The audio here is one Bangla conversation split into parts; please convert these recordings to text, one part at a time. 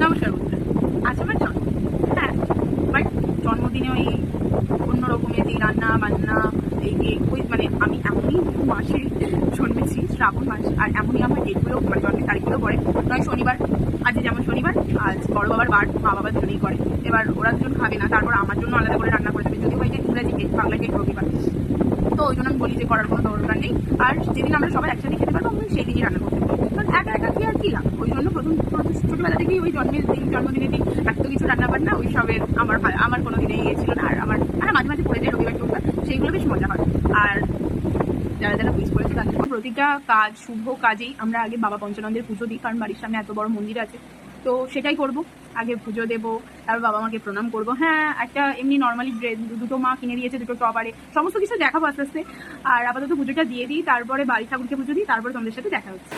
নমস্কার বন্ধুরা, আজ আমার জন্মদিন। হ্যাঁ, বাট জন্মদিনে ওই অন্য রকমের যে রান্না বান্না এই ওই মানে আমি এমনই মাসে জন্মেছি, শ্রাবণ মাস, আর এমনই আমার ডেটগুলো মানে জন্মের তারিখগুলো পড়ে। নয় শনিবার, আজ যেমন শনিবার, আজ বড় বাবার বার, মা বাবা দুজনেই করে। এবার ওরা দুজন খাবে না, তারপর আমার জন্য আলাদা করে রান্না করে দেবে, যদিও এটা ইংরাজি কেক, বাংলা কেক রবিবার। তো ওই জন্য আমি বলি যে করার কোনো দরকার নেই, আর যেদিন আমরা সবাই একসাথে খেতে পারবো আমি সেই দিনই রান্না করতে পারবো, কারণ একা একা কি আর কি লাভ। ওই জন্য প্রথম ছোটবেলা থেকেই ওই জন্মদিনের দিন এত কিছু রান্না বান্না ওই সবের আমার কোনো দিনে ইয়ে ছিল না। আর আমার মাঝে মাঝে পড়ে যায় রবিবার টোবিবার, সেইগুলো বেশ মজা হয়। আর যারা যারা উইশ করেছে তাদের প্রতিটা কাজ, শুভ কাজেই আমরা আগে বাবা পঞ্চানন্দের পুজো দিই, কারণ বাড়ির সামনে এত বড় মন্দির আছে। তো সেটাই করব, আগে পুজো দেবো, তারপর বাবা মাকে প্রণাম করব। হ্যাঁ, একটা এমনি নর্মালি দুটো মা কিনে দিয়েছে, দুটো টপ, আরে সমস্ত কিছু দেখাবো আস্তে আস্তে। আর আপাতত পুজোটা দিয়ে দিই, তারপরে বাড়ি ঠাকুরকে পুজো দিই, তারপরে তোমাদের সাথে দেখা হচ্ছে।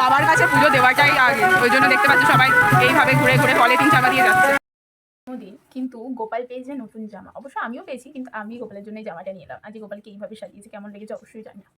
বাবার কাছে পুজো দেওয়াটাই আগে, ওই জন্য দেখতে পাচ্ছ সবাই এইভাবে ঘুরে ঘুরে পলিথিন চাপা দিয়ে যাচ্ছে। কিন্তু গোপাল পেয়েছে নতুন জামা, অবশ্য আমিও পেয়েছি, কিন্তু আমি গোপালের জন্য জামাটা নিয়ে এলাম। আজকে গোপালকে এইভাবে সাজিয়েছে, কেমন লেগেছে অবশ্যই জানি।